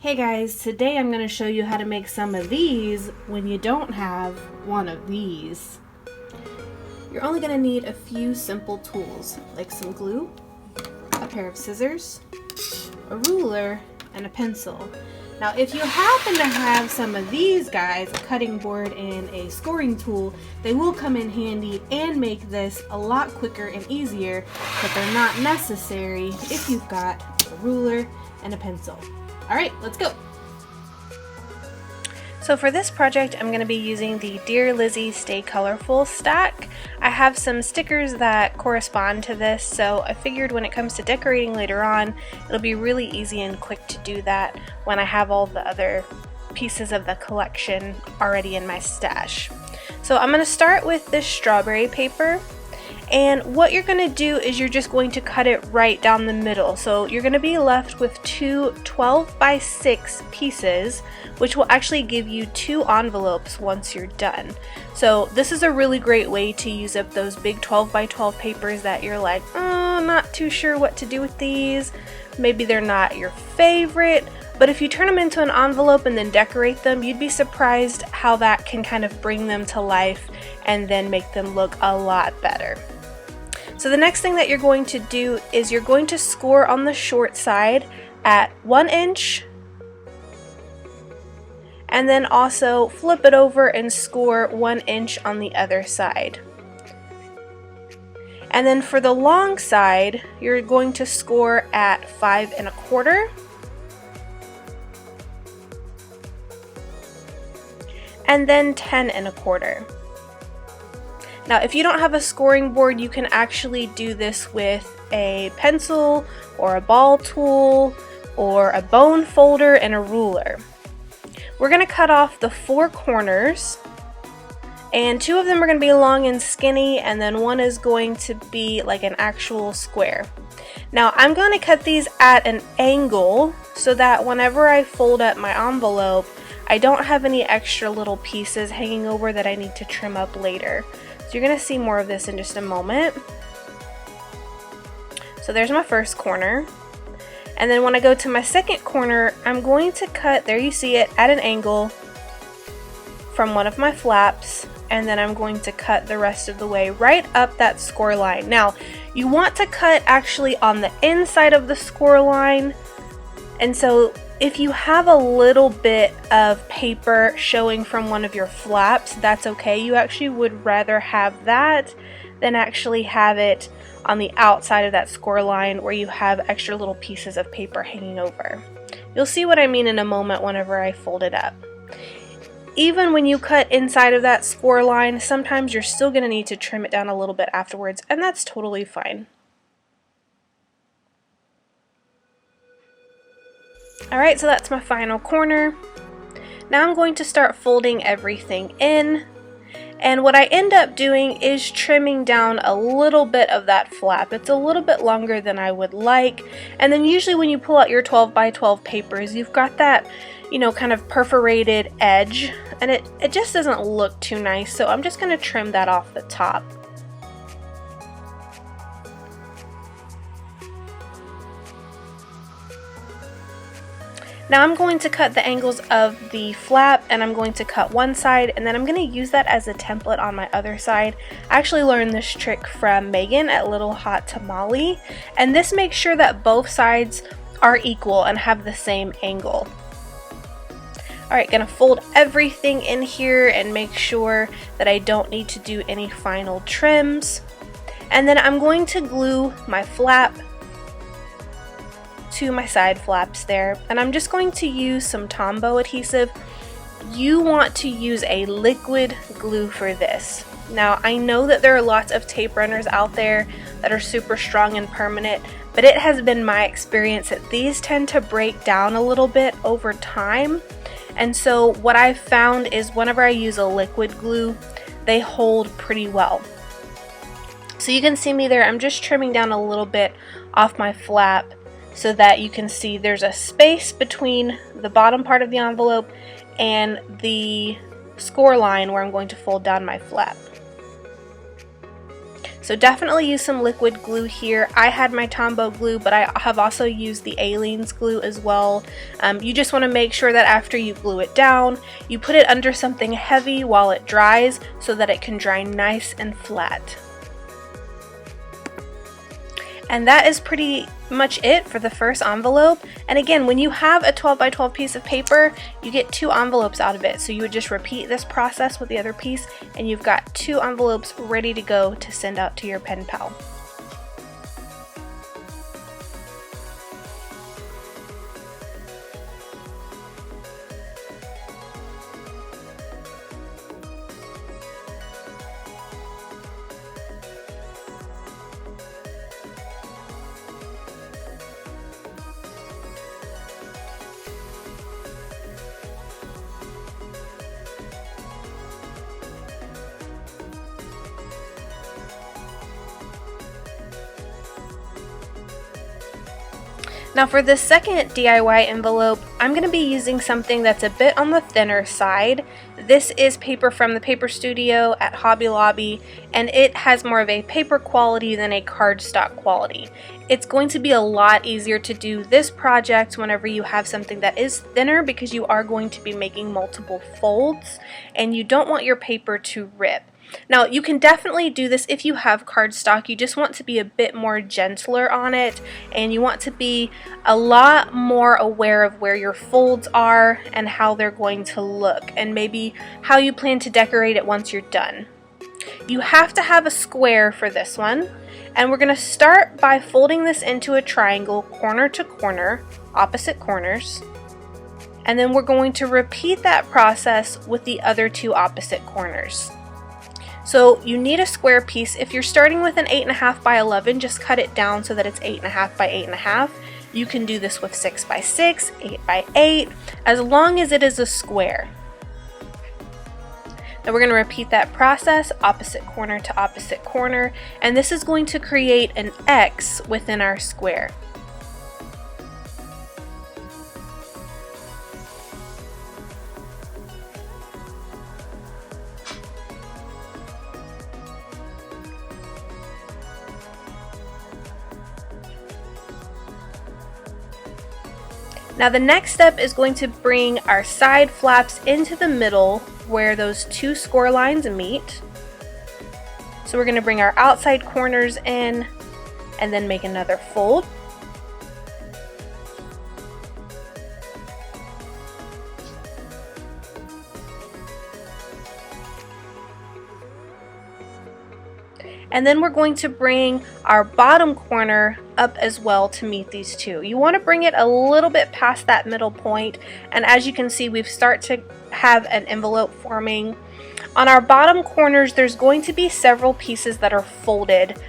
Hey guys, today I'm going to show you how to make some of these when you don't have one of these. You're only going to need a few simple tools like some glue, a pair of scissors, a ruler, and a pencil. Now if you happen to have some of these guys, a cutting board and a scoring tool, they will come in handy and make this a lot quicker and easier, but they're not necessary if you've got a ruler and a pencil. Alright, let's go! So for this project, I'm going to be using the Dear Lizzie Stay Colorful stack. I have some stickers that correspond to this, so I figured when it comes to decorating later on, it'll be really easy and quick to do that when I have all the other pieces of the collection already in my stash. So I'm going to start with this strawberry paper. And what you're going to do is you're just going to cut it right down the middle. So you're going to be left with two 12 by 6 pieces, which will actually give you 2 envelopes once you're done. So this is a really great way to use up those big 12 by 12 papers that you're like, oh, not too sure what to do with these. Maybe they're not your favorite. But if you turn them into an envelope and then decorate them, you'd be surprised how that can kind of bring them to life and then make them look a lot better. So the next thing that you're going to do is you're going to score on the short side at 1 inch and then also flip it over and score 1 inch on the other side. And then for the long side, you're going to score at 5 1/4. And then 10 1/4. Now if you don't have a scoring board, you can actually do this with a pencil or a ball tool or a bone folder and a ruler. We're going to cut off the 4 corners, and 2 of them are going to be long and skinny, and then 1 is going to be like an actual square. Now I'm going to cut these at an angle so that whenever I fold up my envelope, I don't have any extra little pieces hanging over that I need to trim up later. So you're going to see more of this in just a moment. So there's my first corner. And then when I go to my second corner, I'm going to cut, there you see it, at an angle from one of my flaps. And then I'm going to cut the rest of the way right up that score line. Now, you want to cut actually on the inside of the score line. And so if you have a little bit of paper showing from one of your flaps, that's okay. You actually would rather have that than actually have it on the outside of that score line where you have extra little pieces of paper hanging over. You'll see what I mean in a moment whenever I fold it up. Even when you cut inside of that score line, sometimes you're still going to need to trim it down a little bit afterwards, and that's totally fine. Alright, so that's my final corner. Now I'm going to start folding everything in, and what I end up doing is trimming down a little bit of that flap. It's a little bit longer than I would like, and then usually when you pull out your 12 by 12 papers, you've got that, you know, kind of perforated edge, and it just doesn't look too nice, so I'm just going to trim that off the top. Now I'm going to cut the angles of the flap, and I'm going to cut one side, and then I'm going to use that as a template on my other side. I actually learned this trick from Megan at Little Hot Tamale, and this makes sure that both sides are equal and have the same angle. Alright, gonna fold everything in here and make sure that I don't need to do any final trims. And then I'm going to glue my flap to my side flaps there, and I'm just going to use some Tombow adhesive. You want to use a liquid glue for this. Now I know that there are lots of tape runners out there that are super strong and permanent, but it has been my experience that these tend to break down a little bit over time, and so what I've found is whenever I use a liquid glue, they hold pretty well. So you can see me there, I'm just trimming down a little bit off my flap so that you can see there's a space between the bottom part of the envelope and the score line where I'm going to fold down my flap. So definitely use some liquid glue here. I had my Tombow glue, but I have also used the Aleene's glue as well. You just want to make sure that after you glue it down, you put it under something heavy while it dries so that it can dry nice and flat. And that is pretty much it for the first envelope. And again, when you have a 12 by 12 piece of paper, you get 2 envelopes out of it. So you would just repeat this process with the other piece and you've got 2 envelopes ready to go to send out to your pen pal. Now for this second DIY envelope, I'm going to be using something that's a bit on the thinner side. This is paper from the Paper Studio at Hobby Lobby, and it has more of a paper quality than a cardstock quality. It's going to be a lot easier to do this project whenever you have something that is thinner because you are going to be making multiple folds and you don't want your paper to rip. Now you can definitely do this if you have cardstock. You just want to be a bit more gentler on it and you want to be a lot more aware of where your folds are and how they're going to look and maybe how you plan to decorate it once you're done. You have to have a square for this one, and we're going to start by folding this into a triangle corner to corner, opposite corners, and then we're going to repeat that process with the other 2 opposite corners. So you need a square piece. If you're starting with an 8.5 by 11, just cut it down so that it's 8.5 by 8.5. You can do this with 6 by 6, 8 by 8, as long as it is a square. Now we're going to repeat that process, opposite corner to opposite corner, and this is going to create an X within our square. Now the next step is going to bring our side flaps into the middle where those 2 score lines meet. So we're going to bring our outside corners in and then make another fold. And then we're going to bring our bottom corner up as well to meet these 2. You want to bring it a little bit past that middle point, and as you can see, we've started to have an envelope forming. On our bottom corners, there's going to be several pieces that are folded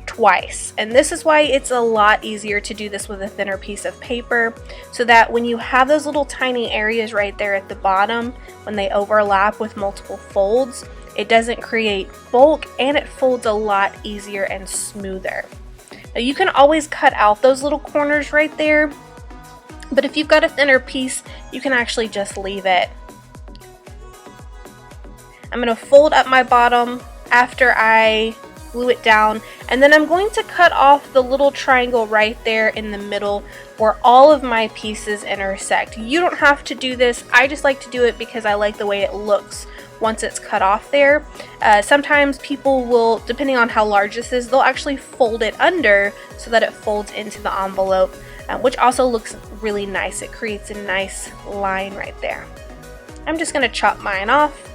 twice, and this is why it's a lot easier to do this with a thinner piece of paper, so that when you have those little tiny areas right there at the bottom, when they overlap with multiple folds, it doesn't create bulk and it folds a lot easier and smoother. Now you can always cut out those little corners right there, but if you've got a thinner piece, you can actually just leave it. I'm going to fold up my bottom after I glue it down, and then I'm going to cut off the little triangle right there in the middle where all of my pieces intersect. You don't have to do this. I just like to do it because I like the way it looks once it's cut off there. Sometimes people will, depending on how large this is, they'll actually fold it under so that it folds into the envelope, which also looks really nice. It creates a nice line right there. I'm just going to chop mine off.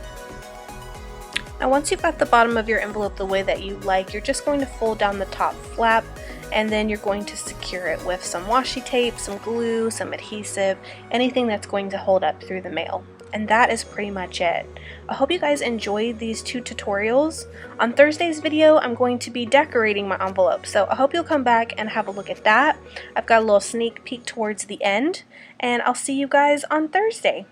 Now once you've got the bottom of your envelope the way that you like, you're just going to fold down the top flap, and then you're going to secure it with some washi tape, some glue, some adhesive, anything that's going to hold up through the mail. And that is pretty much it. I hope you guys enjoyed these 2 tutorials. On Thursday's video, I'm going to be decorating my envelope, so I hope you'll come back and have a look at that. I've got a little sneak peek towards the end, and I'll see you guys on Thursday.